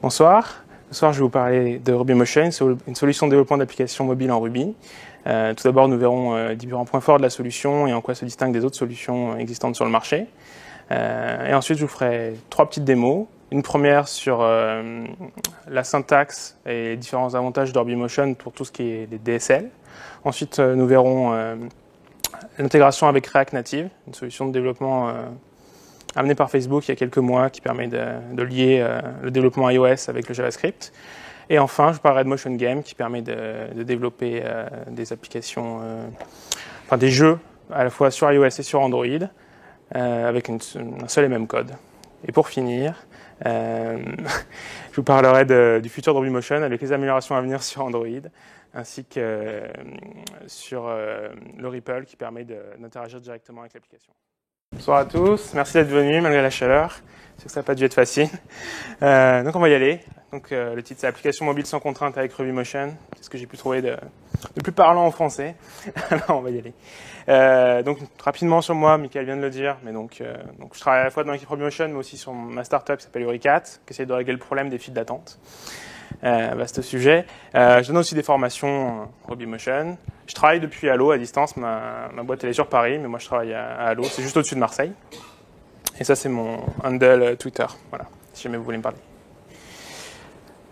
Bonsoir. Ce soir, je vais vous parler de RubyMotion, une solution de développement d'applications mobiles en Ruby. Tout d'abord, nous verrons différents points forts de la solution et en quoi se distingue des autres solutions existantes sur le marché. Et ensuite, je vous ferai 3 petites démos. Une première sur la syntaxe et les différents avantages de RubyMotion pour tout ce qui est les DSL. Ensuite, nous verrons l'intégration avec React Native, une solution de développement amené par Facebook il y a quelques mois qui permet de lier le développement iOS avec le JavaScript. Et enfin, je parlerai de Motion Game qui permet de développer des applications, enfin des jeux à la fois sur iOS et sur Android avec un seul et même code. Et pour finir, je vous parlerai du futur de RubyMotion avec les améliorations à venir sur Android ainsi que sur le REPL qui permet d'interagir directement avec l'application. Bonsoir à tous, merci d'être venus malgré la chaleur. Je sais que ça n'a pas dû être facile. Donc on va y aller. Donc le titre c'est Application mobile sans contrainte avec RubyMotion. C'est ce que j'ai pu trouver de plus parlant en français. Alors on va y aller. Donc rapidement sur moi, Michael vient de le dire, mais donc je travaille à la fois dans l'équipe RubyMotion, mais aussi sur ma startup qui s'appelle Uricat, qui essaie de régler le problème des files d'attente. Vaste sujet. Je donne aussi des formations RubyMotion. Je travaille depuis Allo à distance. Ma boîte elle est sur Paris, mais moi je travaille à Allo. C'est juste au-dessus de Marseille. Et ça c'est mon handle Twitter. Voilà, si jamais vous voulez me parler.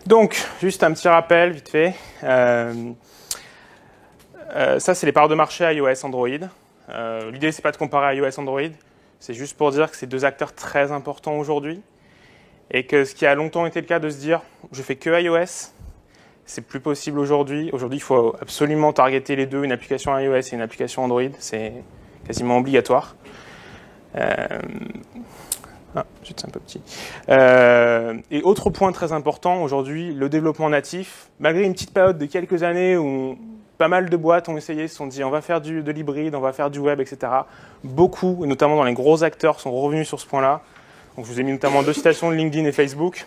Donc, juste un petit rappel vite fait. Ça c'est les parts de marché iOS Android. L'idée c'est pas de comparer iOS Android. C'est juste pour dire que c'est 2 acteurs très importants aujourd'hui. Et que ce qui a longtemps été le cas de se dire je fais que iOS, c'est plus possible aujourd'hui. Aujourd'hui, il faut absolument targeter les deux, une application iOS et une application Android. C'est quasiment obligatoire. C'est un peu petit. Et autre point très important, aujourd'hui, le développement natif, malgré une petite période de quelques années où pas mal de boîtes ont essayé, se sont dit on va faire de l'hybride, on va faire du web, etc. Beaucoup, et notamment dans les gros acteurs, sont revenus sur ce point-là. Donc, je vous ai mis notamment 2 citations de LinkedIn et Facebook.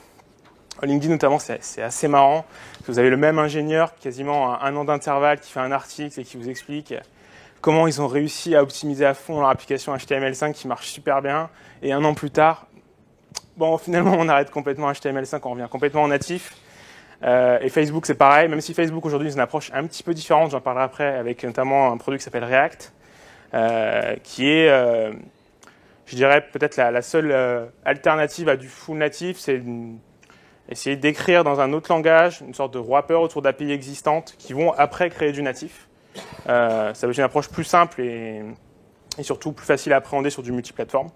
LinkedIn, notamment, c'est assez marrant. Vous avez le même ingénieur, quasiment à 1 an d'intervalle, qui fait un article et qui vous explique comment ils ont réussi à optimiser à fond leur application HTML5 qui marche super bien. Et 1 an plus tard, bon, finalement, on arrête complètement HTML5, on revient complètement en natif. Et Facebook, c'est pareil, même si Facebook, aujourd'hui, c'est une approche un petit peu différente. J'en parlerai après avec notamment un produit qui s'appelle React, qui est... je dirais peut-être la seule alternative à du full natif, c'est essayer d'écrire dans un autre langage, une sorte de wrapper autour d'API existantes qui vont après créer du natif. Ça va être une approche plus simple et surtout plus facile à appréhender sur du multiplateforme.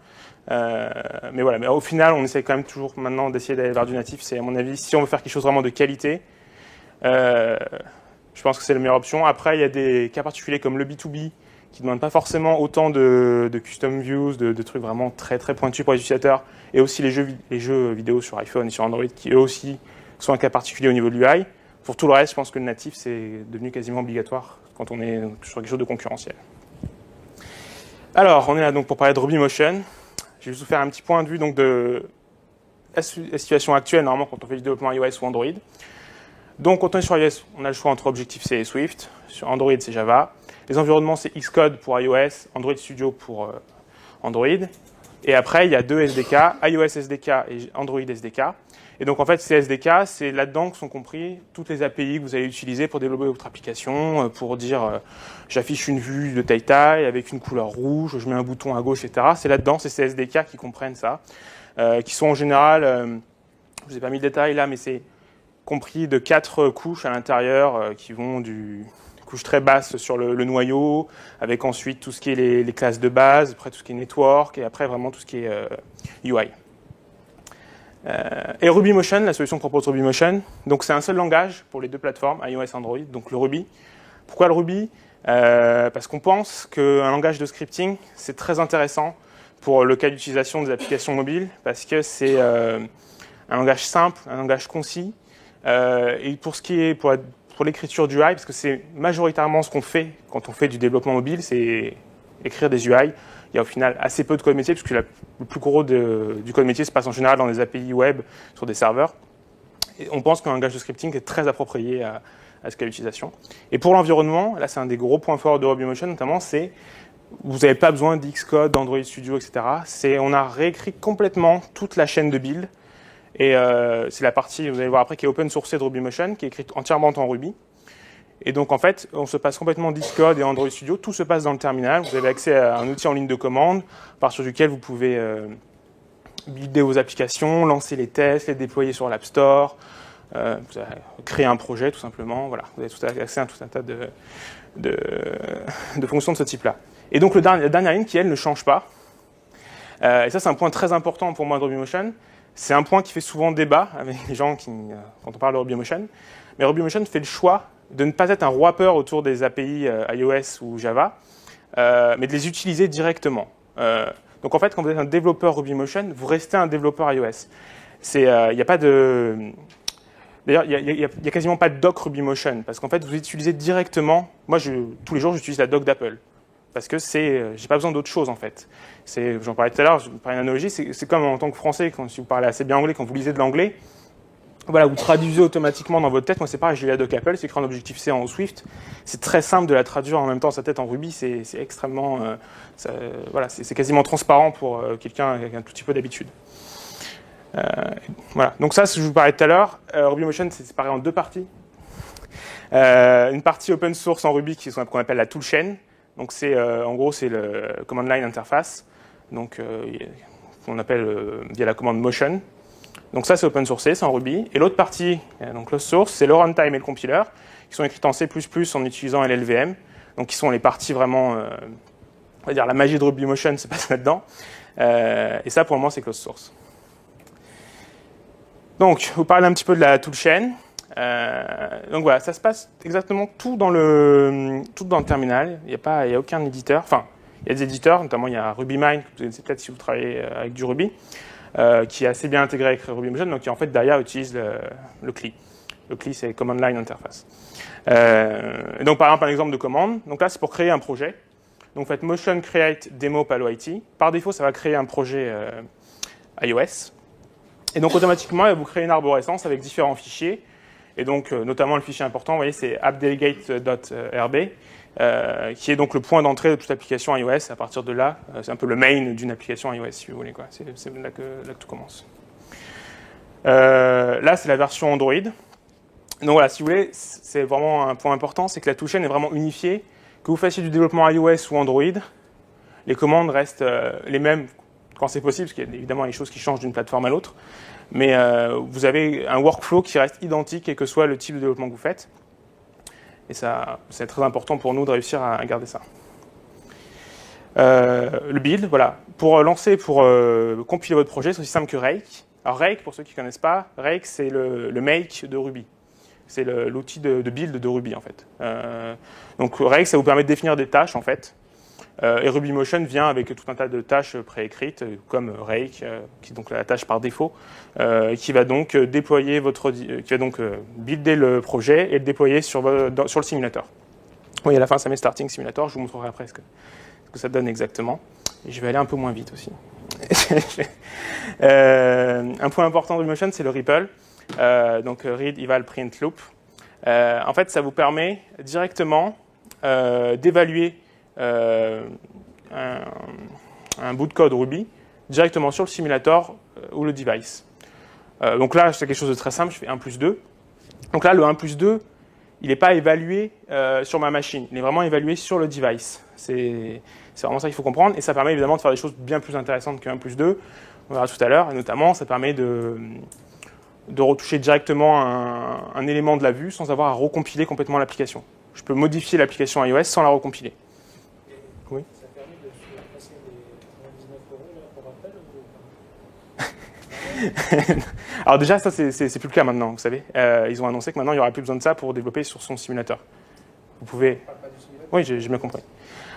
Mais voilà, mais au final, on essaie quand même toujours maintenant d'essayer d'aller vers du natif. C'est à mon avis, si on veut faire quelque chose vraiment de qualité, je pense que c'est la meilleure option. Après, il y a des cas particuliers comme le B2B, qui ne demandent pas forcément autant de custom views, de trucs vraiment très très pointus pour les utilisateurs, et aussi les jeux vidéo sur iPhone et sur Android, qui eux aussi sont un cas particulier au niveau de l'UI. Pour tout le reste, je pense que le natif, c'est devenu quasiment obligatoire quand on est sur quelque chose de concurrentiel. Alors, on est là donc pour parler de RubyMotion. Je vais juste vous faire un petit point de vue donc, de la situation actuelle, normalement, quand on fait du développement iOS ou Android. Donc, quand on est sur iOS, on a le choix entre Objective-C et Swift. Sur Android, c'est Java. Les environnements, c'est Xcode pour iOS, Android Studio pour Android. Et après, il y a 2 SDK, iOS SDK et Android SDK. Et donc, en fait, ces SDK, c'est là-dedans que sont compris toutes les API que vous allez utiliser pour développer votre application, pour dire j'affiche une vue de taille avec une couleur rouge, je mets un bouton à gauche, etc. C'est là-dedans, c'est ces SDK qui comprennent ça, qui sont en général, je vous ai pas mis le détail là, mais c'est compris de 4 couches à l'intérieur qui vont du couche très basse sur le noyau, avec ensuite tout ce qui est les classes de base, après tout ce qui est network, et après vraiment tout ce qui est UI. Et RubyMotion, la solution que propose RubyMotion, donc c'est un seul langage pour les 2 plateformes, iOS et Android, donc le Ruby. Pourquoi le Ruby ? Parce qu'on pense qu'un langage de scripting, c'est très intéressant pour le cas d'utilisation des applications mobiles, parce que c'est un langage simple, un langage concis, et pour ce qui est pour l'écriture d'UI, parce que c'est majoritairement ce qu'on fait quand on fait du développement mobile, c'est écrire des UI. Il y a au final assez peu de code métier, puisque le plus gros du code métier se passe en général dans des API web sur des serveurs. Et on pense qu'un langage de scripting est très approprié à ce cas d'utilisation. Et pour l'environnement, là c'est un des gros points forts de RubyMotion notamment, c'est vous n'avez pas besoin d'Xcode, d'Android Studio, etc. On a réécrit complètement toute la chaîne de build Et c'est la partie, vous allez voir après, qui est open sourcée de RubyMotion, qui est écrite entièrement en Ruby. Et donc, en fait, on se passe complètement Xcode et Android Studio. Tout se passe dans le terminal. Vous avez accès à un outil en ligne de commande, à partir duquel vous pouvez builder vos applications, lancer les tests, les déployer sur l'App Store, créer un projet, tout simplement. Voilà, vous avez accès à tout un tas de fonctions de ce type-là. Et donc, la dernière ligne qui, elle, ne change pas. Et ça, c'est un point très important pour moi de RubyMotion. C'est un point qui fait souvent débat avec les gens quand on parle de RubyMotion. Mais RubyMotion fait le choix de ne pas être un wrapper autour des API iOS ou Java, mais de les utiliser directement. Donc en fait, quand vous êtes un développeur RubyMotion, vous restez un développeur iOS. Il n'y a pas de... D'ailleurs, il n'y a quasiment pas de doc RubyMotion, parce qu'en fait, vous utilisez directement... Moi, tous les jours, j'utilise la doc d'Apple, parce que j'ai pas besoin d'autre chose, en fait. J'en parlais tout à l'heure, je vous parlais d'une analogie, c'est comme en tant que Français, si vous parlez assez bien anglais, quand vous lisez de l'anglais, voilà, vous traduisez automatiquement dans votre tête. Moi, c'est pareil, j'ai la doc Apple, c'est écrit en Objective-C en Swift. C'est très simple de la traduire en même temps sa tête en Ruby. C'est extrêmement, voilà, c'est quasiment transparent pour quelqu'un avec un tout petit peu d'habitude. Voilà. Donc ça, je vous parlais tout à l'heure. RubyMotion, c'est séparé en deux parties. Une partie open source en Ruby qu'on appelle la toolchain. Donc en gros, c'est le command line interface. Donc qu'on appelle via la commande motion. Donc ça, c'est open source, c'est en Ruby. Et l'autre partie, donc closed source, c'est le runtime et le compiler, qui sont écrits en C++ en utilisant LLVM. Donc qui sont les parties vraiment, on va dire la magie de RubyMotion se passe là-dedans. Et ça, pour le moment, c'est closed source. Donc, vous parlez un petit peu de la toolchain. Donc voilà, ça se passe exactement tout dans le terminal. Il n'y a aucun éditeur. Enfin, il y a des éditeurs, notamment il y a RubyMine, que vous connaissez peut-être si vous travaillez avec du Ruby. Qui est assez bien intégré avec RubyMotion, donc qui en fait derrière utilise le CLI. Le CLI, c'est Command Line Interface. Et donc par exemple, un exemple de commande. Donc là, c'est pour créer un projet. Donc faites motion create demo Palo IT. Par défaut, ça va créer un projet iOS. Et donc automatiquement, il va vous créer une arborescence avec différents fichiers. Et donc notamment le fichier important, vous voyez, c'est appdelegate.rb. Qui est donc le point d'entrée de toute application iOS. À partir de là, c'est un peu le main d'une application iOS, si vous voulez. C'est là que tout commence. Là, c'est la version Android. Donc voilà, si vous voulez, c'est vraiment un point important, c'est que la toolchain est vraiment unifiée. Que vous fassiez du développement iOS ou Android, les commandes restent les mêmes quand c'est possible, parce qu'il y a évidemment des choses qui changent d'une plateforme à l'autre. Mais vous avez un workflow qui reste identique, quel que soit le type de développement que vous faites. Et ça, c'est très important pour nous de réussir à garder ça. Le build, voilà. Pour compiler votre projet, c'est aussi simple que Rake. Alors Rake, pour ceux qui ne connaissent pas, Rake, c'est le make de Ruby. C'est l'outil de build de Ruby, en fait. Donc Rake, ça vous permet de définir des tâches, en fait. Et RubyMotion vient avec tout un tas de tâches préécrites, comme Rake, qui est donc la tâche par défaut, qui va donc déployer qui va donc builder le projet et le déployer sur le simulateur. Oui, à la fin, ça met Starting Simulator. Je vous montrerai après ce que ça donne exactement. Et je vais aller un peu moins vite aussi. Un point important de RubyMotion, c'est le REPL. Donc read, eval, print, loop. En fait, ça vous permet directement d'évaluer un bout de code Ruby directement sur le simulator ou le device. Donc là, c'est quelque chose de très simple, je fais 1+2. Donc là, le 1+2, il n'est pas évalué sur ma machine, il est vraiment évalué sur le device. C'est vraiment ça qu'il faut comprendre, et ça permet évidemment de faire des choses bien plus intéressantes que 1+2, on verra tout à l'heure, et notamment, ça permet de retoucher directement un élément de la vue sans avoir à recompiler complètement l'application. Je peux modifier l'application iOS sans la recompiler. Oui. Ça permet de passer des 99 € là, pour Apple ou... Alors déjà, ça, c'est plus le cas maintenant, vous savez. Ils ont annoncé que maintenant, il n'y aura plus besoin de ça pour développer sur son simulateur. Vous pouvez... Pas du simulateur. Oui, j'ai bien compris.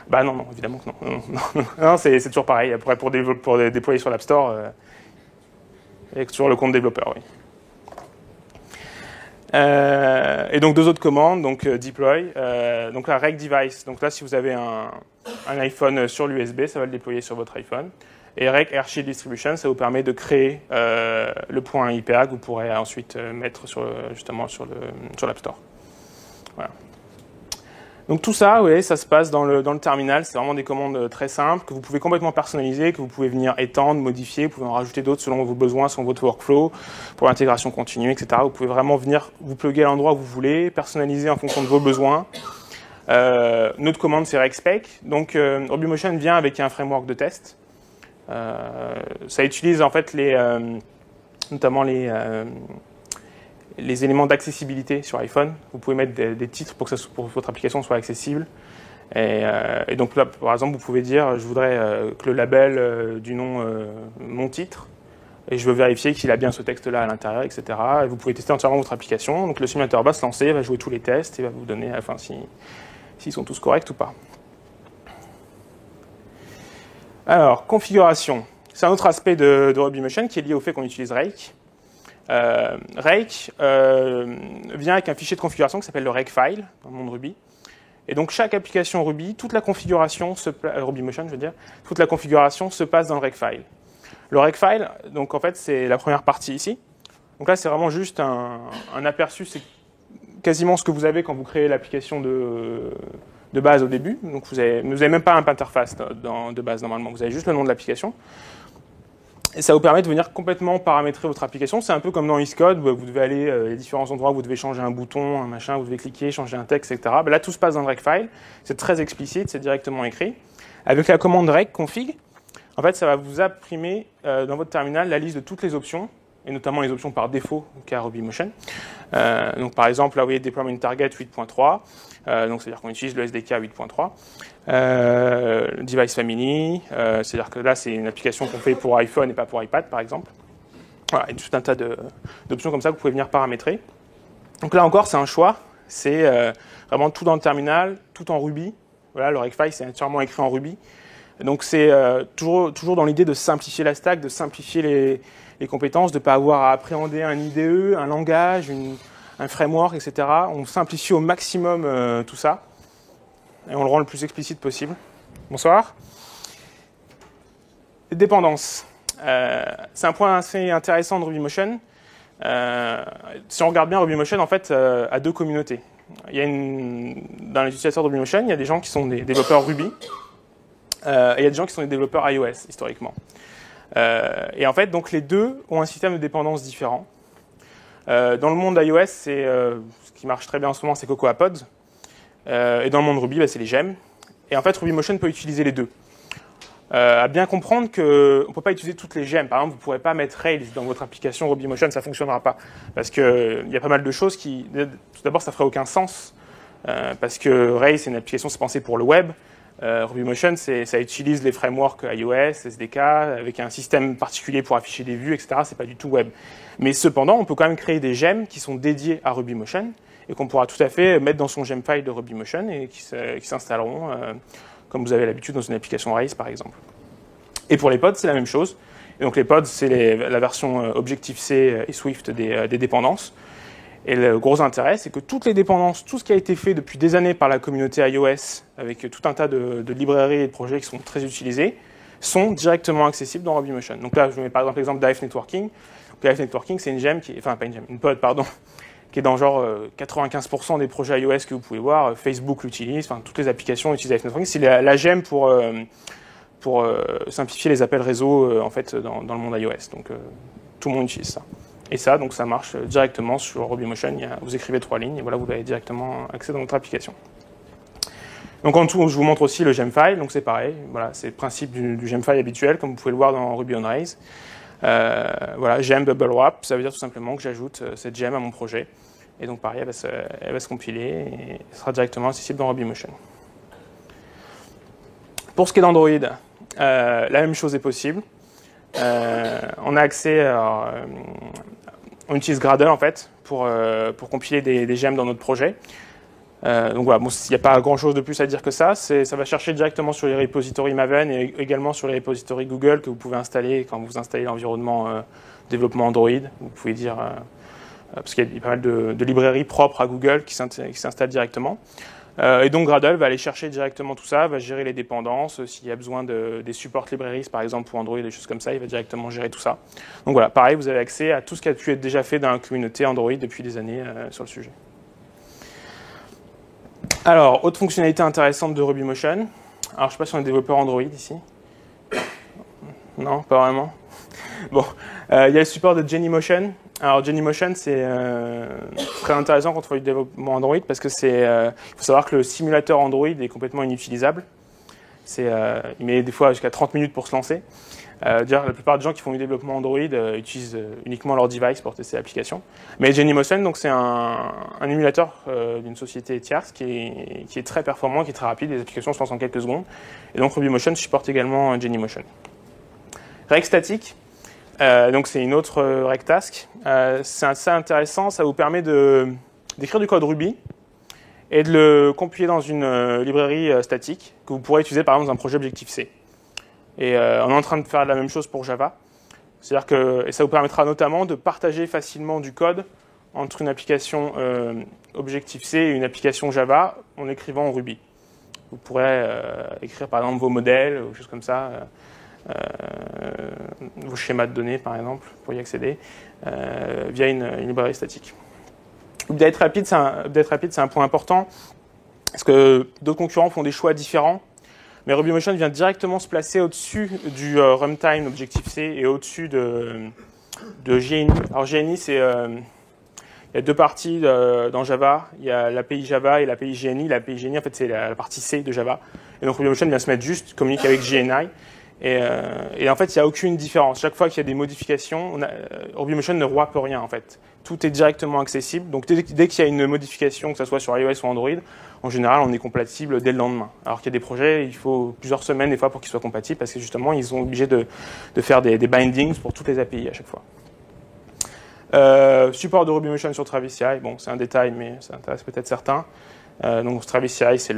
Bah non, évidemment que non. Non, c'est toujours pareil. Après, pour déployer sur l'App Store, il y a toujours le compte développeur, oui. Et donc deux autres commandes, donc deploy, donc la rake device. Donc là, si vous avez un iPhone sur l'USB, ça va le déployer sur votre iPhone. Et rake archive distribution, ça vous permet de créer le point IPA que vous pourrez ensuite mettre justement sur l'App Store. Voilà. Donc tout ça, vous voyez, ça se passe dans le terminal. C'est vraiment des commandes très simples que vous pouvez complètement personnaliser, que vous pouvez venir étendre, modifier, vous pouvez en rajouter d'autres selon vos besoins, selon votre workflow, pour l'intégration continue, etc. Vous pouvez vraiment venir vous plugger à l'endroit où vous voulez, personnaliser en fonction de vos besoins. Notre commande, c'est RegSpec. Donc RubyMotion vient avec un framework de test. Ça utilise en fait notamment les éléments d'accessibilité sur iPhone. Vous pouvez mettre des titres pour que votre application soit accessible. Et donc là, par exemple, vous pouvez dire, je voudrais que le label du nom mon titre, et je veux vérifier qu'il a bien ce texte-là à l'intérieur, etc. Et vous pouvez tester entièrement votre application. Donc le simulateur va se lancer, va jouer tous les tests et va vous donner, enfin, s'ils sont tous corrects ou pas. Alors, configuration. C'est un autre aspect de RubyMotion qui est lié au fait qu'on utilise Rake. Rake vient avec un fichier de configuration qui s'appelle le Rakefile dans le monde Ruby. Et donc chaque application Ruby, toute la configuration RubyMotion, je veux dire, toute la configuration se passe dans le Rakefile. Le Rakefile, donc en fait, c'est la première partie ici. Donc là, c'est vraiment juste un aperçu, c'est quasiment ce que vous avez quand vous créez l'application de base au début. Donc vous avez même pas un interface de base normalement, vous avez juste le nom de l'application. Et ça vous permet de venir complètement paramétrer votre application. C'est un peu comme dans Xcode, où vous devez aller à différents endroits où vous devez changer un bouton, un machin, vous devez cliquer, changer un texte, etc. Là, tout se passe dans le Rakefile. C'est très explicite, c'est directement écrit. Avec la commande reg config, en fait, ça va vous imprimer dans votre terminal la liste de toutes les options, et notamment les options par défaut qu'a RubyMotion. Donc par exemple, là vous voyez Deployment Target 8.3, donc c'est-à-dire qu'on utilise le SDK 8.3. Device Family, c'est-à-dire que là c'est une application qu'on fait pour iPhone et pas pour iPad par exemple. Voilà, et tout un tas d'options comme ça que vous pouvez venir paramétrer. Donc là encore c'est un choix, c'est vraiment tout dans le terminal, tout en Ruby. Voilà, le Rakefile c'est entièrement écrit en Ruby. Donc c'est toujours dans l'idée de simplifier la stack, de simplifier les compétences, de ne pas avoir à appréhender un IDE, un langage, un framework, etc. On simplifie au maximum tout ça et on le rend le plus explicite possible. Bonsoir. Les dépendances. C'est un point assez intéressant de RubyMotion. Si on regarde bien, RubyMotion en fait a deux communautés. Il y a dans les utilisateurs de RubyMotion, il y a des gens qui sont des développeurs Ruby. Et il y a des gens qui sont des développeurs iOS, historiquement. Et en fait, donc les deux ont un système de dépendance différent. Dans le monde iOS, ce qui marche très bien en ce moment, c'est CocoaPods. Et dans le monde Ruby, c'est les gemmes. Et en fait, RubyMotion peut utiliser les deux. À bien comprendre qu'on ne peut pas utiliser toutes les gemmes. Par exemple, vous ne pourrez pas mettre Rails dans votre application RubyMotion, ça ne fonctionnera pas. Parce qu'il y a pas mal de choses qui... Tout d'abord, ça ne ferait aucun sens. Parce que Rails, c'est une application, c'est pensé pour le web. RubyMotion, ça utilise les frameworks iOS, SDK, avec un système particulier pour afficher des vues, etc. C'est pas du tout web. Mais cependant, on peut quand même créer des gemmes qui sont dédiées à RubyMotion et qu'on pourra tout à fait mettre dans son gem file de RubyMotion et qui s'installeront comme vous avez l'habitude dans une application Rails, par exemple. Et pour les pods, c'est la même chose. Et donc les pods, c'est la version Objective-C et Swift des dépendances. Et le gros intérêt, c'est que toutes les dépendances, tout ce qui a été fait depuis des années par la communauté iOS, avec tout un tas de librairies et de projets qui sont très utilisés, sont directement accessibles dans RubyMotion. Donc là, je mets par exemple l'exemple d'AF Networking. AF Networking, c'est une gemme enfin pas une gemme, une pod, pardon, qui est dans genre 95% des projets iOS que vous pouvez voir. Facebook l'utilise, enfin toutes les applications utilisent AF Networking. C'est la gemme pour simplifier les appels réseau en fait dans le monde iOS. Donc tout le monde utilise ça. Et ça, donc ça marche directement sur RubyMotion. Vous écrivez 3 lignes et voilà, vous avez directement accès dans votre application. Donc en dessous, je vous montre aussi le gemfile. Donc c'est pareil. Voilà, c'est le principe du gemfile habituel, comme vous pouvez le voir dans Ruby on Rails. Voilà, gem bubble wrap, ça veut dire tout simplement que j'ajoute cette gem à mon projet. Et donc pareil, elle va se compiler et elle sera directement accessible dans RubyMotion. Pour ce qui est d'Android, la même chose est possible. On a accès on utilise Gradle en fait pour compiler des gemmes dans notre projet. Donc voilà, bon, il n'y a pas grand chose de plus à dire que ça. Ça va chercher directement sur les repositories Maven et également sur les repositories Google que vous pouvez installer quand vous installez l'environnement développement Android. Vous pouvez dire, parce qu'il y a pas mal de librairies propres à Google qui s'installent directement. Et donc Gradle va aller chercher directement tout ça, va gérer les dépendances, s'il y a besoin des support libraries par exemple pour Android, des choses comme ça, il va directement gérer tout ça. Donc voilà, pareil, vous avez accès à tout ce qui a pu être déjà fait dans la communauté Android depuis des années sur le sujet. Alors, autre fonctionnalité intéressante de RubyMotion. Alors, je ne sais pas si on est développeur Android ici. Non, pas vraiment. Bon, il y a le support de Genymotion. Alors, Genymotion, c'est très intéressant quand on fait du développement Android parce que il faut savoir que le simulateur Android est complètement inutilisable. Il met des fois jusqu'à 30 minutes pour se lancer. Dire la plupart des gens qui font du développement Android utilisent uniquement leur device pour tester l'application. Mais Genymotion, donc c'est un émulateur d'une société tierce qui est très performant, qui est très rapide. Les applications se lancent en quelques secondes. Et donc RubyMotion supporte également Genymotion. Reg statique, donc c'est une autre reg task. C'est assez intéressant, ça vous permet d'écrire du code Ruby et de le compiler dans une librairie statique que vous pourrez utiliser par exemple dans un projet Objective-C. Et on est en train de faire la même chose pour Java. C'est-à-dire que ça vous permettra notamment de partager facilement du code entre une application Objective-C et une application Java en écrivant en Ruby. Vous pourrez écrire par exemple vos modèles ou des choses comme ça, vos schémas de données par exemple, pour y accéder, via une librairie statique. Update rapide, c'est un point important, parce que d'autres concurrents font des choix différents. Mais RubyMotion vient directement se placer au-dessus du runtime Objective-C et au-dessus de JNI. Alors JNI, il y a deux parties dans Java. Il y a l'API Java et l'API JNI. L'API JNI, en fait, c'est la partie C de Java. Et donc RubyMotion vient se mettre juste, communique avec JNI. Et en fait, il n'y a aucune différence. Chaque fois qu'il y a des modifications, RubyMotion ne wrap rien, en fait. Tout est directement accessible. Donc dès qu'il y a une modification, que ce soit sur iOS ou Android, en général, on est compatible dès le lendemain. Alors qu'il y a des projets, il faut plusieurs semaines des fois pour qu'ils soient compatibles parce que justement, ils sont obligés de faire des bindings pour toutes les API à chaque fois. Support de RubyMotion sur Travis CI, bon, c'est un détail, mais ça intéresse peut-être certains. Donc Travis CI, c'est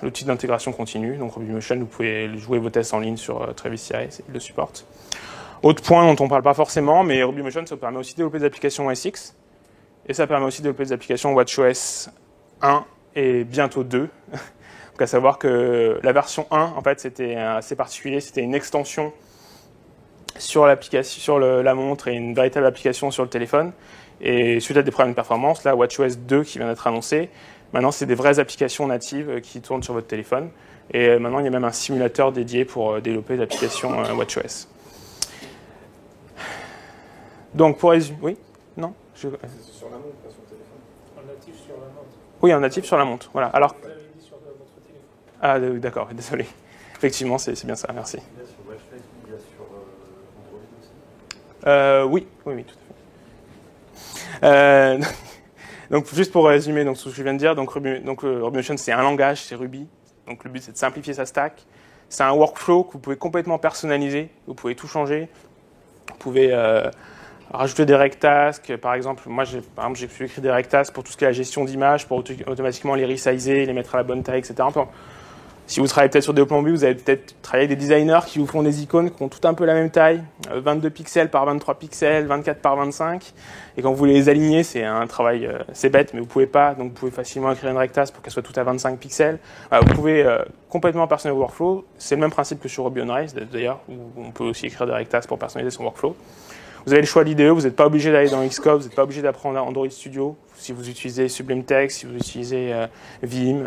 l'outil d'intégration continue. Donc RubyMotion, vous pouvez jouer vos tests en ligne sur Travis CI, il le supporte. Autre point dont on ne parle pas forcément, mais RubyMotion, ça permet aussi de développer des applications OS X. Et ça permet aussi de développer des applications WatchOS 1 et bientôt 2. Donc à savoir que la version 1, en fait, c'était assez particulier. C'était une extension sur l'application, sur la montre et une véritable application sur le téléphone. Et suite à des problèmes de performance, là, WatchOS 2 qui vient d'être annoncé, maintenant, c'est des vraies applications natives qui tournent sur votre téléphone. Et maintenant, il y a même un simulateur dédié pour développer des applications WatchOS. Donc, pour résumer... Oui ? Non ? C'est sur la montre, pas sur le téléphone. En natif sur la montre. Oui, en natif sur la montre. Voilà. Alors... Vous l'avez dit sur votre téléphone. Ah, d'accord, désolé. Effectivement, c'est bien ça, merci. Il y a sur WatchOS, il y a sur Android aussi. Oui, tout à fait. Donc, juste pour résumer donc, ce que je viens de dire, donc RubyMotion, c'est un langage, c'est Ruby. Donc, le but, c'est de simplifier sa stack. C'est un workflow que vous pouvez complètement personnaliser. Vous pouvez tout changer. Vous pouvez rajouter des reg tasks. Par exemple, moi, j'ai écrit des reg tasks pour tout ce qui est la gestion d'images, pour automatiquement les resizer, les mettre à la bonne taille, etc. Si vous travaillez peut-être sur développement mobile, vous allez peut-être travailler avec des designers qui vous font des icônes qui ont toutes un peu la même taille, 22 pixels par 23 pixels, 24 par 25. Et quand vous les alignez, c'est un travail, c'est bête, mais vous pouvez pas. Donc vous pouvez facilement écrire une reg task pour qu'elle soit toute à 25 pixels. Vous pouvez complètement personnaliser vos workflows. C'est le même principe que sur Ruby on Rails d'ailleurs, où on peut aussi écrire des reg tasks pour personnaliser son workflow. Vous avez le choix d'IDE, vous n'êtes pas obligé d'aller dans Xcode, vous n'êtes pas obligé d'apprendre Android Studio. Si vous utilisez Sublime Text, si vous utilisez Vim,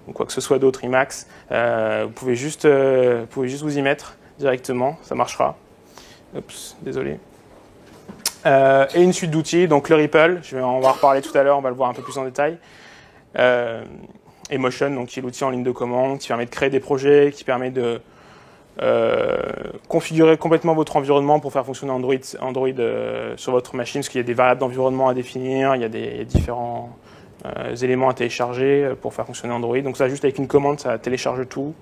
ou quoi que ce soit d'autre, Emacs, vous pouvez juste vous y mettre directement, ça marchera. Oups, désolé. Et une suite d'outils, donc le Ripple, on va en reparler tout à l'heure, on va le voir un peu plus en détail. Et Motion, donc qui est l'outil en ligne de commande, qui permet de créer des projets, qui permet de configurer complètement votre environnement pour faire fonctionner Android sur votre machine, parce qu'il y a des variables d'environnement à définir, il y a des différents éléments à télécharger pour faire fonctionner Android. Donc ça, juste avec une commande, ça télécharge tout.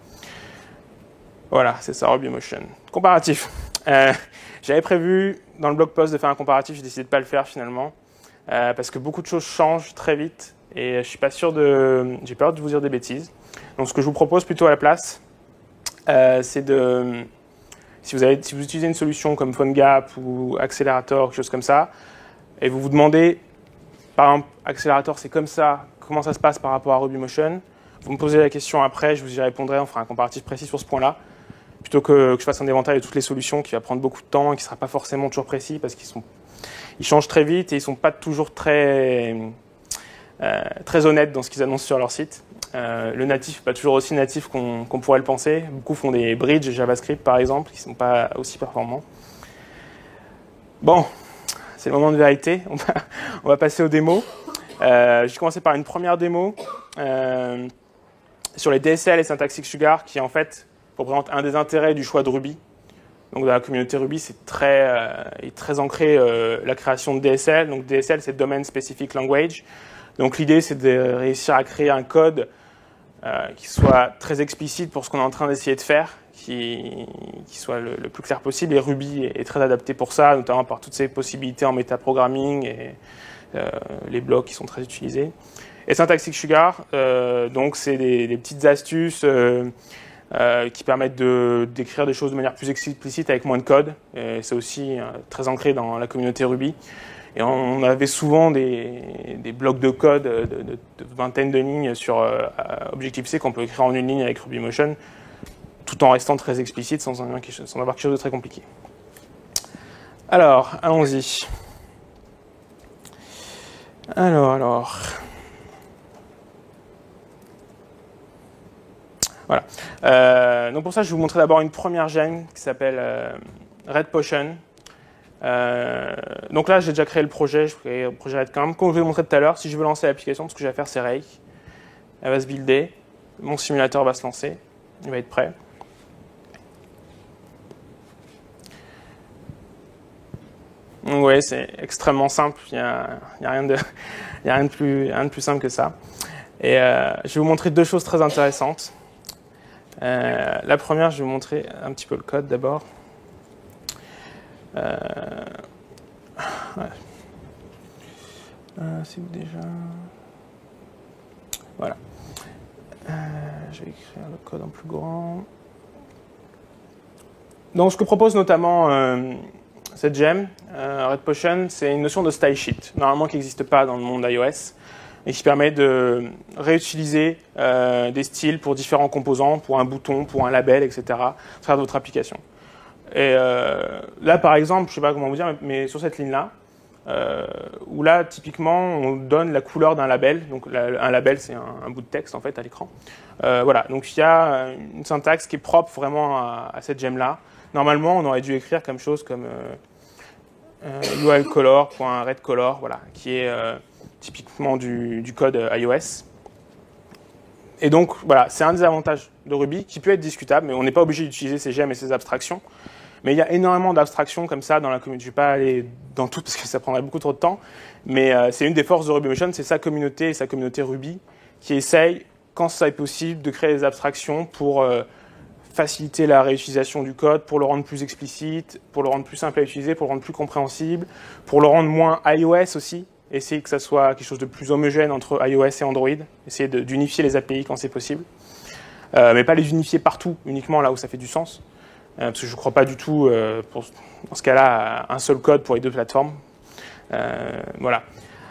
Voilà, c'est ça, RubyMotion. Comparatif. J'avais prévu dans le blog post de faire un comparatif, j'ai décidé de ne pas le faire finalement, parce que beaucoup de choses changent très vite et je suis pas sûr j'ai peur de vous dire des bêtises. Donc ce que je vous propose plutôt à la place, c'est si vous utilisez une solution comme PhoneGap ou Accelerator, quelque chose comme ça, et vous vous demandez, par exemple, Accelerator c'est comme ça, comment ça se passe par rapport à RubyMotion, vous me posez la question après, je vous y répondrai, on fera un comparatif précis sur ce point-là, plutôt que je fasse un éventail de toutes les solutions qui va prendre beaucoup de temps et qui ne sera pas forcément toujours précis parce qu'ils changent très vite et ils ne sont pas toujours très très honnêtes dans ce qu'ils annoncent sur leur site. Le natif n'est pas toujours aussi natif qu'on pourrait le penser. Beaucoup font des bridges JavaScript, par exemple, qui ne sont pas aussi performants. Bon, c'est le moment de vérité. On va passer aux démos. Je vais commencer par une première démo sur les DSL et Syntactic Sugar, qui en fait représente un des intérêts du choix de Ruby. Donc dans la communauté Ruby, c'est très ancré la création de DSL. Donc DSL, c'est Domain Specific Language. Donc l'idée, c'est de réussir à créer un code qui soit très explicite pour ce qu'on est en train d'essayer de faire, qui soit le plus clair possible. Et Ruby est très adapté pour ça, notamment par toutes ces possibilités en métaprogramming et les blocs qui sont très utilisés. Et Syntactic Sugar, donc c'est des petites astuces qui permettent d'écrire des choses de manière plus explicite avec moins de code. C'est aussi très ancré dans la communauté Ruby. Et on avait souvent des blocs de code de vingtaines de lignes sur Objective-C qu'on peut écrire en une ligne avec RubyMotion, tout en restant très explicite sans avoir quelque chose de très compliqué. Alors, allons-y. Alors. Voilà. Donc pour ça, je vais vous montrer d'abord une première gemme qui s'appelle RedPotion. Donc là, j'ai déjà créé le projet, je crée le projet RedCamp. Comme je vous l'ai montré tout à l'heure, si je veux lancer l'application, ce que j'ai à faire, c'est Rake. Elle va se builder, mon simulateur va se lancer, il va être prêt. Donc vous voyez, c'est extrêmement simple, il n'y a rien de plus simple que ça. Et je vais vous montrer deux choses très intéressantes. La première, je vais vous montrer un petit peu le code d'abord. Ouais. C'est où déjà? Voilà. Je vais écrire le code en plus grand. Donc, ce que propose notamment cette gemme, RedPotion, c'est une notion de style sheet, normalement qui n'existe pas dans le monde iOS, et qui permet de réutiliser des styles pour différents composants, pour un bouton, pour un label, etc., à travers votre application. Et là, par exemple, je ne sais pas comment vous dire, mais sur cette ligne-là, où là, typiquement, on donne la couleur d'un label. Donc, un label, c'est un bout de texte, en fait, à l'écran. Voilà, donc il y a une syntaxe qui est propre vraiment à cette gemme-là. Normalement, on aurait dû écrire comme chose comme ulcolor.redcolor, voilà, qui est typiquement du code iOS. Et donc, voilà, c'est un des avantages de Ruby qui peut être discutable, mais on n'est pas obligé d'utiliser ces gemmes et ces abstractions. Mais il y a énormément d'abstractions comme ça dans la communauté. Je ne vais pas aller dans tout parce que ça prendrait beaucoup trop de temps, mais c'est une des forces de RubyMotion, c'est sa communauté et sa communauté Ruby qui essaye, quand ça est possible, de créer des abstractions pour faciliter la réutilisation du code, pour le rendre plus explicite, pour le rendre plus simple à utiliser, pour le rendre plus compréhensible, pour le rendre moins iOS aussi. Essayer que ça soit quelque chose de plus homogène entre iOS et Android. Essayer d'unifier les API quand c'est possible. Mais pas les unifier partout, uniquement là où ça fait du sens. Parce que je ne crois pas du tout, dans ce cas-là, à un seul code pour les deux plateformes. Voilà.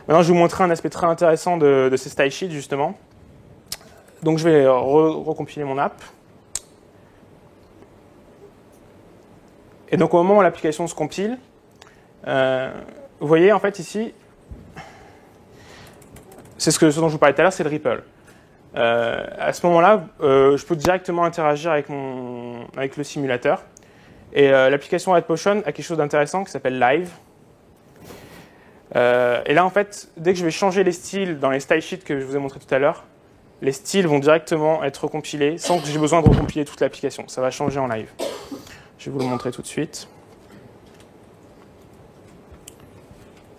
Maintenant, je vais vous montrer un aspect très intéressant de ces style sheets, justement. Donc, je vais recompiler mon app. Et donc, au moment où l'application se compile, vous voyez, en fait, ici, c'est ce dont je vous parlais tout à l'heure, c'est le Ripple. À ce moment-là, je peux directement interagir avec le simulateur. Et l'application RedPotion a quelque chose d'intéressant qui s'appelle Live. Et là, en fait, dès que je vais changer les styles dans les style sheets que je vous ai montré tout à l'heure, les styles vont directement être recompilés sans que j'ai besoin de recompiler toute l'application. Ça va changer en live. Je vais vous le montrer tout de suite.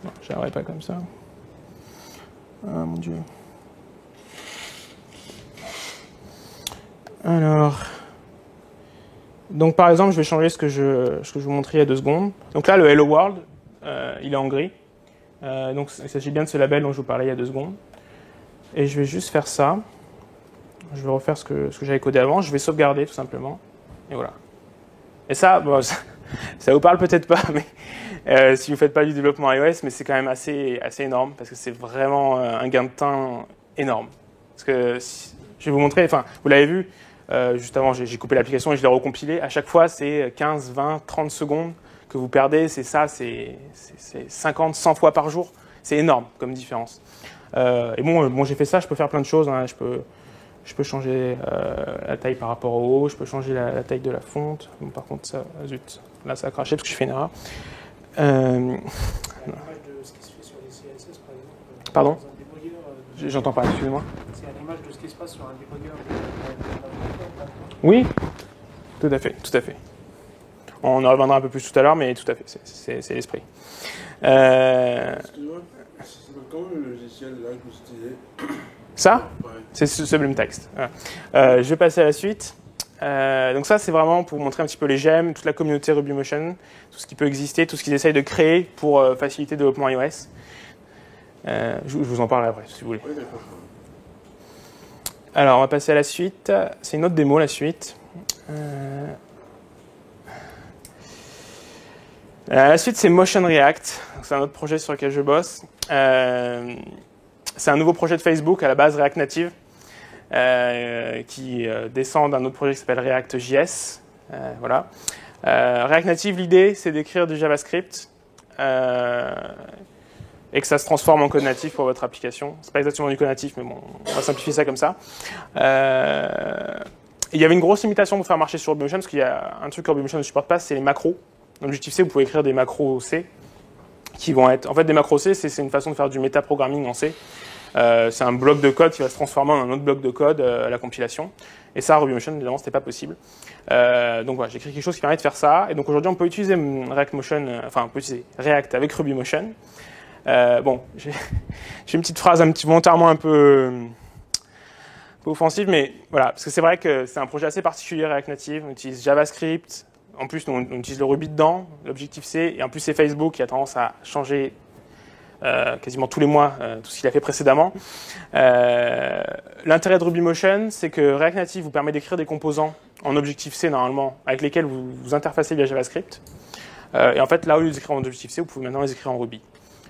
Non, je n'arriverai pas comme ça. Ah mon Dieu. Alors, donc par exemple, je vais changer ce que je vous montrais il y a 2 secondes. Donc là, le Hello World, il est en gris. Donc il s'agit bien de ce label dont je vous parlais il y a 2 secondes. Et je vais juste faire ça. Je vais refaire ce que j'avais codé avant. Je vais sauvegarder tout simplement. Et voilà. Et ça, bon, ça vous parle peut-être pas, mais si vous ne faites pas du développement iOS, mais c'est quand même assez énorme parce que c'est vraiment un gain de temps énorme. Parce que je vais vous montrer, enfin, vous l'avez vu, juste avant, j'ai coupé l'application et je l'ai recompilé. À chaque fois, c'est 15, 20, 30 secondes que vous perdez. C'est 50, 100 fois par jour. C'est énorme comme différence. Et bon, j'ai fait ça, je peux faire plein de choses. Hein. Je peux changer la taille par rapport au haut, je peux changer la taille de la fonte. Bon, par contre, ça, zut, là ça a craché parce que je fais une erreur. C'est à l'image de ce qui se fait sur les CSS, par exemple. Pardon? Dans un débogueur, J'entends pas, excusez-moi. c'est à l'image de ce qui se passe sur un débogueur. Oui, tout à fait, tout à fait. On en reviendra un peu plus tout à l'heure, mais tout à fait, c'est l'esprit. Excuse-moi, c'est comment le logiciel là que vous utilisez? Ça, Ouais. c'est Sublime Text. Voilà. Je vais passer à la suite. Donc ça, c'est vraiment pour vous montrer un petit peu les gemmes, toute la communauté RubyMotion, tout ce qui peut exister, tout ce qu'ils essayent de créer pour faciliter le développement iOS. Je vous en parlerai après, si vous voulez. Oui, d'accord. Alors, on va passer à la suite. C'est une autre démo, la suite. La suite, c'est Motion React. C'est un autre projet sur lequel je bosse. C'est un nouveau projet de Facebook, à la base React Native, qui descend d'un autre projet qui s'appelle React.js. Voilà. React Native, l'idée, c'est d'écrire du JavaScript et que ça se transforme en code natif pour votre application. C'est pas exactement du code natif, mais bon, on va simplifier ça comme ça. Il y avait une grosse limitation pour faire marcher sur RubyMotion, parce qu'il y a un truc que RubyMotion ne supporte pas, c'est les macros. Dans l'objectif C, vous pouvez écrire des macros C qui vont être... En fait, des macros C, c'est une façon de faire du métaprogramming en C. C'est un bloc de code qui va se transformer en un autre bloc de code à la compilation. Et ça, RubyMotion, évidemment, c'était pas possible. Donc voilà, j'ai écrit quelque chose qui permet de faire ça. Et donc aujourd'hui, on peut utiliser React avec RubyMotion. Bon, j'ai une petite phrase volontairement un peu offensive, mais voilà, parce que c'est vrai que c'est un projet assez particulier React Native. On utilise JavaScript. En plus, on utilise le Ruby dedans, l'objectif C, et en plus c'est Facebook qui a tendance à changer quasiment tous les mois tout ce qu'il a fait précédemment. L'intérêt de RubyMotion, c'est que React Native vous permet d'écrire des composants en objectif C normalement, avec lesquels vous interfacez via JavaScript. Et en fait, là, au lieu de les écrire en objectif C, vous pouvez maintenant les écrire en Ruby,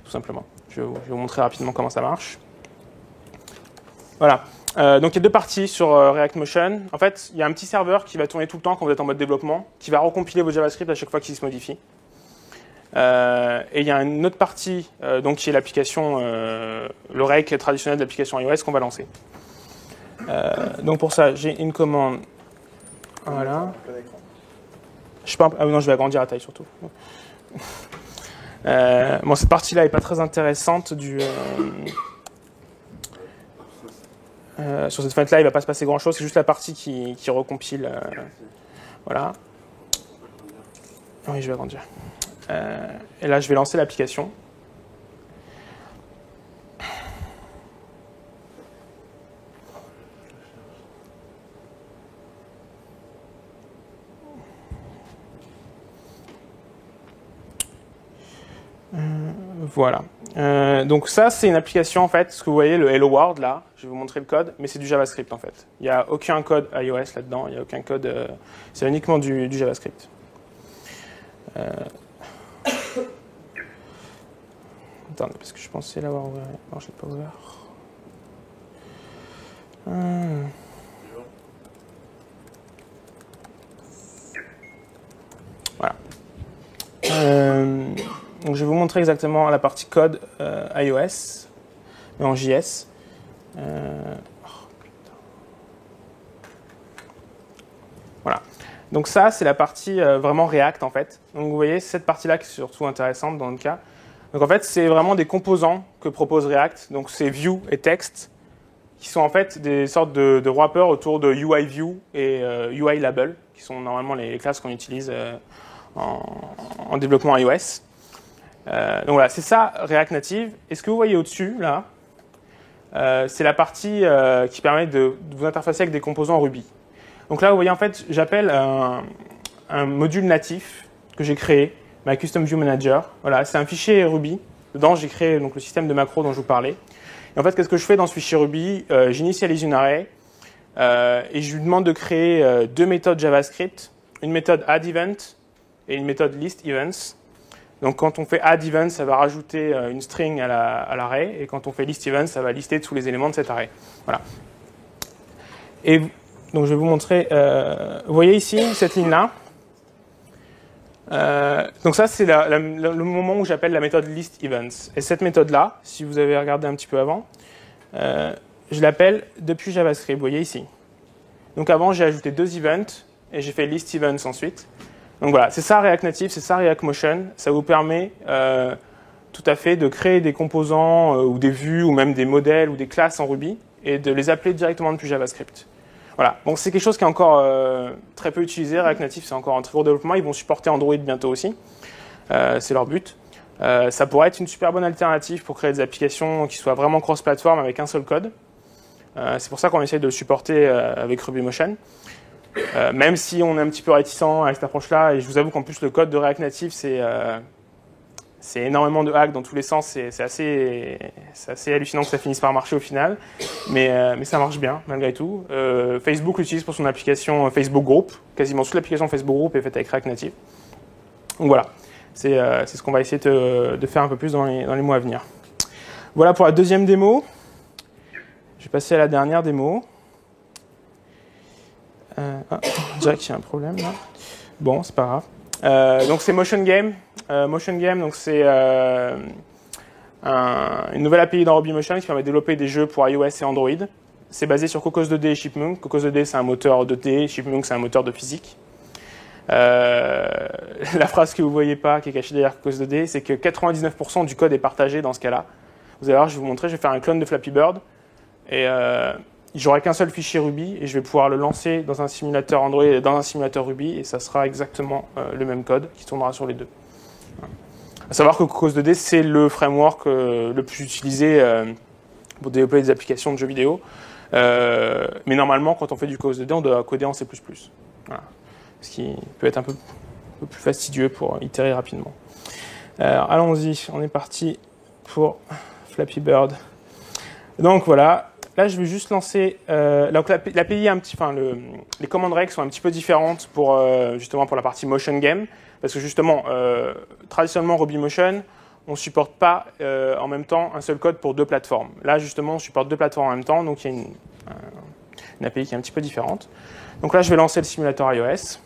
tout simplement. Je vais vous montrer rapidement comment ça marche. Voilà. Donc il y a deux parties sur React Motion. En fait, il y a un petit serveur qui va tourner tout le temps quand vous êtes en mode développement, qui va recompiler vos JavaScript à chaque fois qu'il se modifie. Et il y a une autre partie donc qui est l'application, le rake traditionnel de l'application iOS qu'on va lancer. Donc pour ça, j'ai une commande. Voilà. Non, je vais agrandir la taille surtout. Bon, cette partie-là n'est pas très intéressante sur cette fenêtre-là, il ne va pas se passer grand-chose. C'est juste la partie qui recompile. Voilà. Oui, je vais agrandir. Et là, je vais lancer l'application. Voilà. Donc ça, c'est une application, en fait, ce que vous voyez, le Hello World, là, je vais vous montrer le code, mais c'est du JavaScript, en fait. Il n'y a aucun code iOS là-dedans, il n'y a aucun code... c'est uniquement du JavaScript. Attendez, parce que je pensais l'avoir ouvert. Non, je ne l'ai pas ouvert. Voilà. Donc je vais vous montrer exactement la partie code iOS, mais en JS. Voilà. Donc ça, c'est la partie vraiment React, en fait. Donc vous voyez, cette partie-là qui est surtout intéressante dans le cas. Donc en fait, c'est vraiment des composants que propose React. Donc c'est View et Text, qui sont en fait des sortes de wrappers autour de UI View et UI Label, qui sont normalement les classes qu'on utilise en développement iOS. Donc voilà, c'est ça React Native. Et ce que vous voyez au-dessus, là, c'est la partie qui permet de vous interfacer avec des composants Ruby. Donc là, vous voyez, en fait, j'appelle un module natif que j'ai créé, ma Custom View Manager. Voilà, c'est un fichier Ruby. Dedans, j'ai créé donc, le système de macros dont je vous parlais. Et en fait, qu'est-ce que je fais dans ce fichier Ruby? J'initialise une array et je lui demande de créer deux méthodes JavaScript, une méthode addEvent et une méthode listEvents. Donc quand on fait addEvent, ça va rajouter une string à l'array, et quand on fait listEvent, ça va lister tous les éléments de cet array. Voilà. Et donc je vais vous montrer. Vous voyez ici cette ligne-là. Donc ça, c'est le moment où j'appelle la méthode listEvents. Et cette méthode-là, si vous avez regardé un petit peu avant, je l'appelle depuis JavaScript, vous voyez ici. Donc avant, j'ai ajouté 2 events et j'ai fait listEvents ensuite. Donc voilà, c'est ça React Native, c'est ça React Motion. Ça vous permet tout à fait de créer des composants ou des vues ou même des modèles ou des classes en Ruby et de les appeler directement depuis JavaScript. Voilà, donc c'est quelque chose qui est encore très peu utilisé. React Native, c'est encore en très gros développement. Ils vont supporter Android bientôt aussi. C'est leur but. Ça pourrait être une super bonne alternative pour créer des applications qui soient vraiment cross-platform avec un seul code. C'est pour ça qu'on essaie de le supporter avec RubyMotion. Même si on est un petit peu réticent avec cette approche-là, et je vous avoue qu'en plus le code de React Native, c'est énormément de hacks dans tous les sens, c'est assez hallucinant que ça finisse par marcher au final, mais ça marche bien malgré tout. Facebook l'utilise pour son application Facebook Group, quasiment toute l'application Facebook Group est faite avec React Native. Donc voilà, c'est ce qu'on va essayer de faire un peu plus dans les mois à venir. Voilà pour la deuxième démo. Je vais passer à la dernière démo. Je dirais qu'il y a un problème là. Bon, c'est pas grave. Donc c'est Motion Game. Motion Game, donc c'est une nouvelle API dans RubyMotion qui permet de développer des jeux pour iOS et Android. C'est basé sur Cocos 2D et Chipmunk. Cocos 2D, c'est un moteur 2D, Chipmunk, c'est un moteur de physique. La phrase que vous ne voyez pas, qui est cachée derrière Cocos 2D, c'est que 99% du code est partagé dans ce cas-là. Vous allez voir, je vais vous montrer, je vais faire un clone de Flappy Bird. Et j'aurai qu'un seul fichier Ruby et je vais pouvoir le lancer dans un simulateur Android et dans un simulateur Ruby et ça sera exactement le même code qui tournera sur les deux. À savoir que Cocos 2D, c'est le framework le plus utilisé pour développer des applications de jeux vidéo. Mais normalement, quand on fait du Cocos 2D, on doit coder en C++. Voilà. Ce qui peut être un peu plus fastidieux pour itérer rapidement. Alors, allons-y, on est parti pour Flappy Bird. Donc voilà, là je vais juste lancer. L'API, les commandes règles sont un petit peu différentes pour justement pour la partie Motion Game. Parce que justement, traditionnellement, RubyMotion, on ne supporte pas en même temps un seul code pour deux plateformes. Là, justement, on supporte deux plateformes en même temps, donc il y a une API qui est un petit peu différente. Donc là, je vais lancer le simulateur iOS.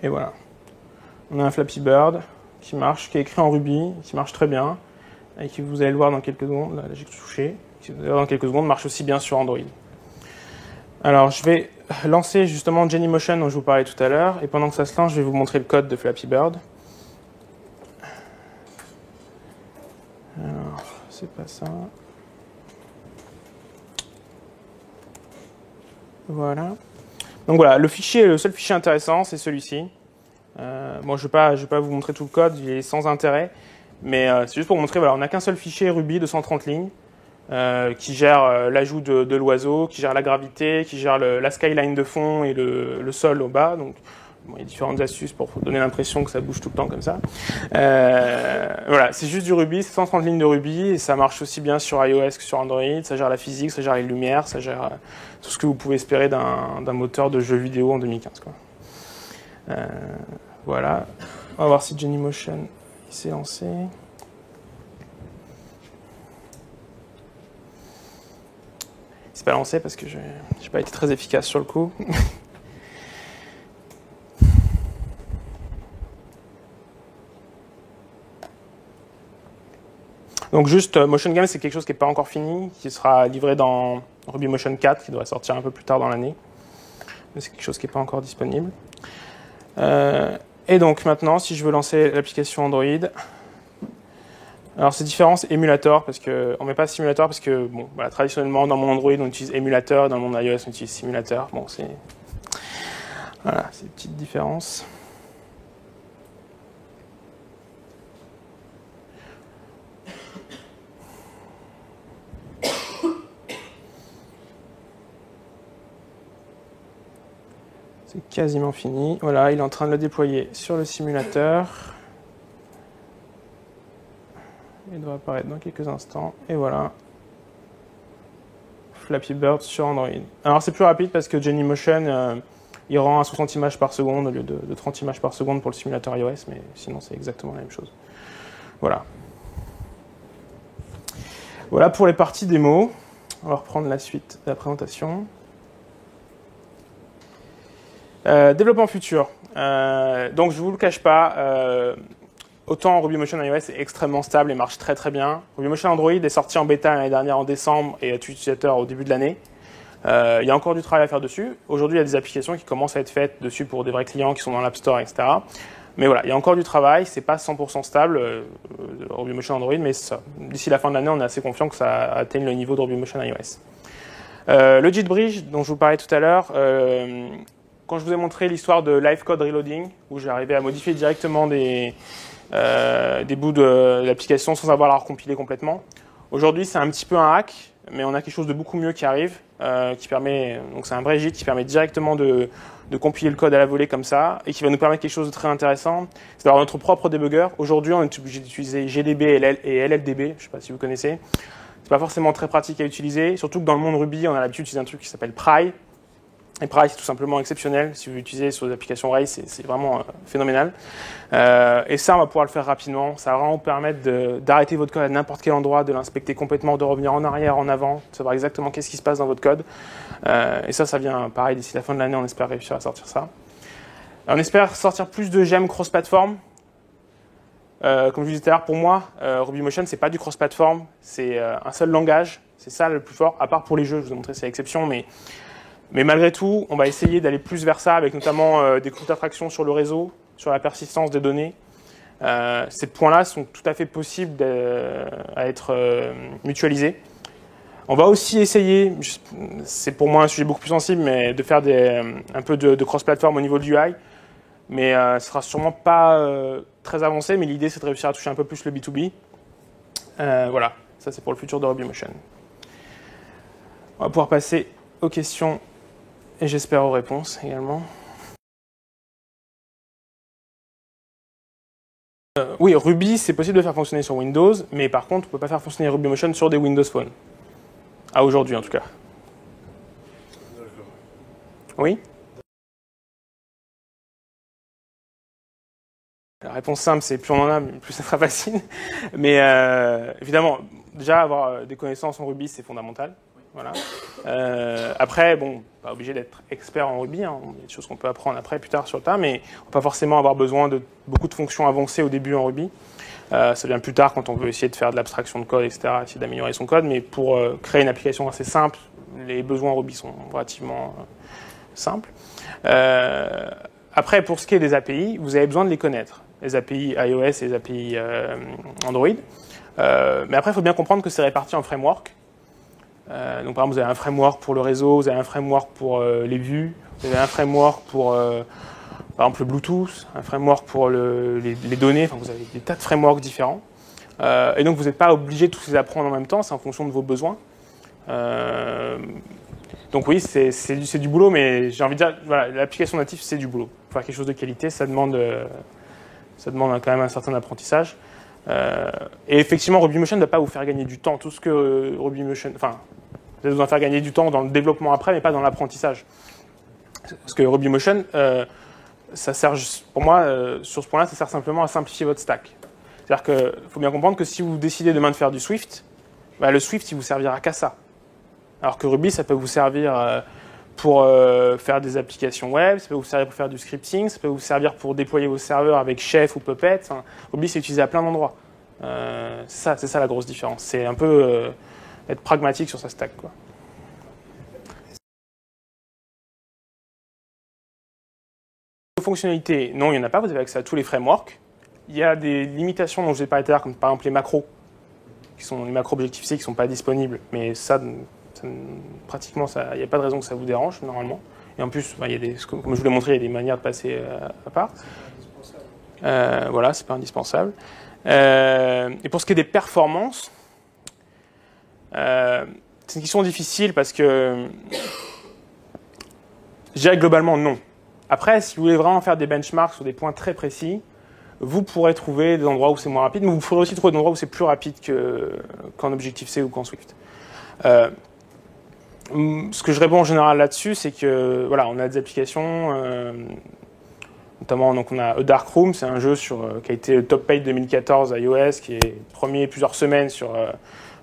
Et voilà. On a un Flappy Bird qui marche, qui est écrit en Ruby, qui marche très bien, et qui, vous allez le voir dans quelques secondes, là j'ai touché, qui, vous allez le voir dans quelques secondes, marche aussi bien sur Android. Alors, je vais lancer justement Genymotion dont je vous parlais tout à l'heure, et pendant que ça se lance, je vais vous montrer le code de Flappy Bird. Alors, c'est pas ça. Voilà. Donc voilà, le seul fichier intéressant, c'est celui-ci. Bon, je vais pas vous montrer tout le code, il est sans intérêt, mais c'est juste pour vous montrer, voilà, on n'a qu'un seul fichier Ruby de 130 lignes qui gère l'ajout de l'oiseau, qui gère la gravité, qui gère la skyline de fond et le sol au bas. Donc, bon, il y a différentes astuces pour donner l'impression que ça bouge tout le temps comme ça. Voilà, c'est juste du Ruby, c'est 130 lignes de Ruby, et ça marche aussi bien sur iOS que sur Android. Ça gère la physique, ça gère les lumières, ça gère tout ce que vous pouvez espérer d'un moteur de jeu vidéo en 2015, quoi. Voilà, on va voir si Genymotion s'est lancé. Il s'est pas lancé parce que j'ai pas été très efficace sur le coup. Donc juste, Motion Game, c'est quelque chose qui n'est pas encore fini, qui sera livré dans RubyMotion 4, qui devrait sortir un peu plus tard dans l'année. Mais c'est quelque chose qui n'est pas encore disponible. Et donc maintenant, si je veux lancer l'application Android, alors c'est différent, c'est émulateur, parce que on met pas simulateur parce que bon, voilà, traditionnellement dans mon Android on utilise émulateur, dans mon iOS on utilise simulateur. Bon, c'est voilà, c'est une petite différence. C'est quasiment fini. Voilà, il est en train de le déployer sur le simulateur. Il doit apparaître dans quelques instants. Et voilà. Flappy Bird sur Android. Alors c'est plus rapide parce que Genymotion, il rend à 60 images par seconde au lieu de 30 images par seconde pour le simulateur iOS, mais sinon c'est exactement la même chose. Voilà. Voilà pour les parties démo. On va reprendre la suite de la présentation. Développement futur. Donc je ne vous le cache pas, autant RubyMotion iOS est extrêmement stable et marche très très bien. RubyMotion Android est sorti en bêta l'année dernière en décembre et à tout utilisateur au début de l'année. Il y a encore du travail à faire dessus. Aujourd'hui, il y a des applications qui commencent à être faites dessus pour des vrais clients qui sont dans l'App Store, etc. Mais voilà, il y a encore du travail. C'est pas 100% stable, RubyMotion Android, mais d'ici la fin de l'année, on est assez confiant que ça atteigne le niveau de RubyMotion iOS. Le JetBridge, dont je vous parlais tout à l'heure, quand je vous ai montré l'histoire de Live Code Reloading, où j'arrivais à modifier directement des bouts de l'application sans avoir à la recompiler complètement. Aujourd'hui, c'est un petit peu un hack, mais on a quelque chose de beaucoup mieux qui arrive, qui permet, donc c'est un vrai JIT qui permet directement de compiler le code à la volée comme ça, et qui va nous permettre quelque chose de très intéressant, c'est d'avoir notre propre debugger. Aujourd'hui, on est obligé d'utiliser GDB et LLDB, je ne sais pas si vous connaissez. C'est pas forcément très pratique à utiliser, surtout que dans le monde Ruby, on a l'habitude d'utiliser un truc qui s'appelle Pry. Et Pry, c'est tout simplement exceptionnel. Si vous l'utilisez sur des applications Rails, c'est vraiment phénoménal. Et ça, on va pouvoir le faire rapidement. Ça va vraiment vous permettre d'arrêter votre code à n'importe quel endroit, de l'inspecter complètement, de revenir en arrière, en avant, de savoir exactement qu'est-ce qui se passe dans votre code. Et ça vient pareil d'ici la fin de l'année. On espère réussir à sortir ça. On espère sortir plus de gemmes cross-platform. Comme je vous disais tout à l'heure, pour moi, RubyMotion, c'est pas du cross-platform. C'est un seul langage. C'est ça le plus fort. À part pour les jeux, je vous ai montré, c'est l'exception, mais malgré tout, on va essayer d'aller plus vers ça, avec notamment des coûts d'attraction sur le réseau, sur la persistance des données. Ces points-là sont tout à fait possibles à être mutualisés. On va aussi essayer, c'est pour moi un sujet beaucoup plus sensible, mais de faire un peu de cross-platform au niveau du UI. Mais ce ne sera sûrement pas très avancé, mais l'idée c'est de réussir à toucher un peu plus le B2B. Voilà, ça c'est pour le futur de RubyMotion. On va pouvoir passer aux questions. Et j'espère aux réponses également. Oui, Ruby, c'est possible de faire fonctionner sur Windows, mais par contre, on ne peut pas faire fonctionner RubyMotion sur des Windows Phone. À aujourd'hui, en tout cas. D'accord. Oui? La réponse simple, c'est plus on en a, plus ça sera facile. Mais évidemment, déjà, avoir des connaissances en Ruby, c'est fondamental. Voilà. Après, bon, pas obligé d'être expert en Ruby, hein. Il y a des choses qu'on peut apprendre après, plus tard sur le tas, mais on va pas forcément avoir besoin de beaucoup de fonctions avancées au début en Ruby. Ça vient plus tard quand on veut essayer de faire de l'abstraction de code, etc., essayer d'améliorer son code, mais pour créer une application assez simple, les besoins en Ruby sont relativement simples. Après, pour ce qui est des API, vous avez besoin de les connaître, les API iOS et les API Android. Mais après, il faut bien comprendre que c'est réparti en framework. Donc par exemple, vous avez un framework pour le réseau, vous avez un framework pour les vues, vous avez un framework pour par exemple le Bluetooth, un framework pour les données, enfin, vous avez des tas de frameworks différents. Et donc vous n'êtes pas obligé de tous les apprendre en même temps, c'est en fonction de vos besoins. Donc oui, c'est du boulot, mais j'ai envie de dire, voilà, l'application native, c'est du boulot. Pour faire quelque chose de qualité, ça demande quand même un certain apprentissage. Et effectivement, RubyMotion ne va pas vous faire gagner du temps. Tout ce que RubyMotion, enfin, vous allez vous en faire gagner du temps dans le développement après, mais pas dans l'apprentissage. Parce que RubyMotion, ça sert, pour moi, sur ce point-là, ça sert simplement à simplifier votre stack. C'est-à-dire qu'il faut bien comprendre que si vous décidez demain de faire du Swift, bah, le Swift, il vous servira qu'à ça. Alors que Ruby, ça peut vous servir pour faire des applications web, ça peut vous servir pour faire du scripting, ça peut vous servir pour déployer vos serveurs avec Chef ou Puppet. Enfin, Ruby, c'est utilisé à plein d'endroits. C'est ça la grosse différence. C'est un peu être pragmatique sur sa stack, quoi. Fonctionnalités, non, il n'y en a pas. Vous avez accès à tous les frameworks. Il y a des limitations dont je vous ai parlé tout à l'heure, comme par exemple les macros, qui sont les macros Objective-C qui ne sont pas disponibles. Mais pratiquement, il n'y a pas de raison que ça vous dérange, normalement. Et en plus, il y a comme je vous l'ai montré, il y a des manières de passer à part. Voilà, c'est pas indispensable. Et pour ce qui est des performances, c'est une question difficile parce que je dirais globalement non. Après, si vous voulez vraiment faire des benchmarks sur des points très précis, vous pourrez trouver des endroits où c'est moins rapide, mais vous pourrez aussi trouver des endroits où c'est plus rapide qu'en Objective-C ou qu'en Swift. Ce que je réponds en général là-dessus, c'est que voilà, on a des applications Notamment, donc, on a A Dark Room, c'est un jeu qui a été top page 2014 à iOS, qui est premier plusieurs semaines sur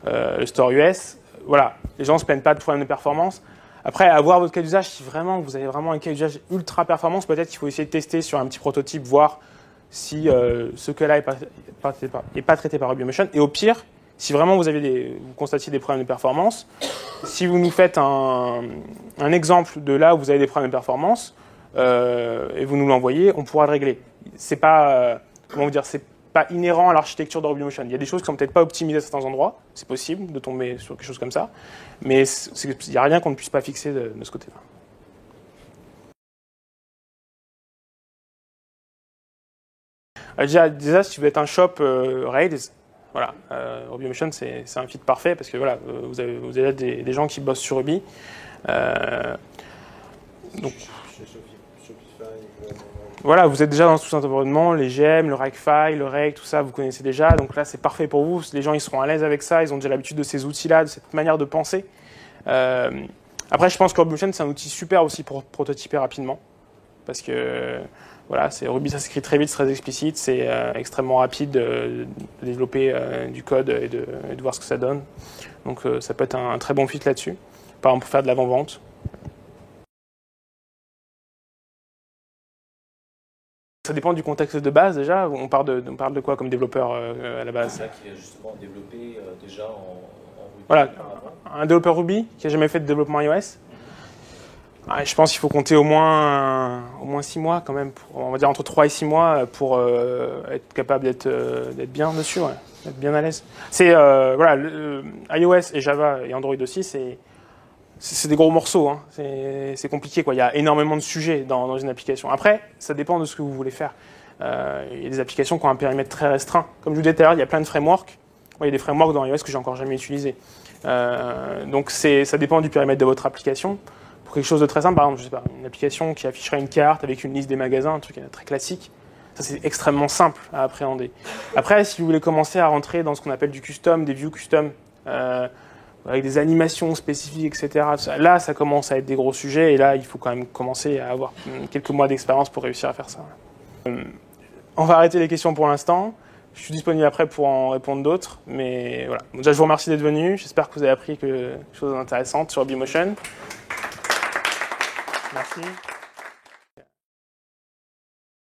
le store US. Voilà, les gens ne se plaignent pas de problèmes de performance. Après, à voir votre cas d'usage, si vraiment vous avez vraiment un cas d'usage ultra performance, peut-être qu'il faut essayer de tester sur un petit prototype, voir si ce cas-là n'est pas traité par RubyMotion. Et au pire, si vraiment vous constatez des problèmes de performance, si vous nous faites un exemple de là où vous avez des problèmes de performance, et vous nous l'envoyez, on pourra le régler. C'est pas, c'est pas inhérent à l'architecture de RubyMotion. Il y a des choses qui sont peut-être pas optimisées à certains endroits. C'est possible de tomber sur quelque chose comme ça, mais il n'y a rien qu'on ne puisse pas fixer de ce côté-là. Déjà, si vous êtes un shop Rails, voilà, RubyMotion c'est un fit parfait parce que voilà, vous avez des gens qui bossent sur Ruby. Donc voilà, vous êtes déjà dans tout cet environnement, les GM, le Rackfile, le Rake, tout ça, vous connaissez déjà. Donc là, c'est parfait pour vous. Les gens, ils seront à l'aise avec ça. Ils ont déjà l'habitude de ces outils-là, de cette manière de penser. Après, je pense que RubyMotion, c'est un outil super aussi pour prototyper rapidement. Parce que voilà, Ruby, ça s'écrit très vite, c'est très explicite. C'est extrêmement rapide de développer du code et de voir ce que ça donne. Donc ça peut être un très bon fit là-dessus. Par exemple, pour faire de l'avant-vente. Ça dépend du contexte de base déjà. On parle de quoi comme développeur à la base? Qui a justement développé déjà en Ruby. Voilà, un développeur Ruby qui n'a jamais fait de développement iOS. Ouais, je pense qu'il faut compter au moins 6 mois quand même, on va dire entre 3 et 6 mois pour être capable d'être bien dessus, ouais, d'être bien à l'aise. C'est voilà, iOS et Java et Android aussi, c'est des gros morceaux, hein. C'est compliqué, quoi. Il y a énormément de sujets dans une application. Après, ça dépend de ce que vous voulez faire. Il y a des applications qui ont un périmètre très restreint. Comme je vous disais tout à l'heure, il y a plein de frameworks. Il y a des frameworks dans iOS que j'ai encore jamais utilisés. Donc ça dépend du périmètre de votre application. Pour quelque chose de très simple, par exemple, je sais pas, une application qui afficherait une carte avec une liste des magasins, un truc très classique, ça c'est extrêmement simple à appréhender. Après, si vous voulez commencer à rentrer dans ce qu'on appelle du custom, des views custom, avec des animations spécifiques, etc., là, ça commence à être des gros sujets, et là, il faut quand même commencer à avoir quelques mois d'expérience pour réussir à faire ça. On va arrêter les questions pour l'instant. Je suis disponible après pour en répondre d'autres, mais voilà. Déjà, je vous remercie d'être venu. J'espère que vous avez appris quelque chose d'intéressant sur RubyMotion. Merci.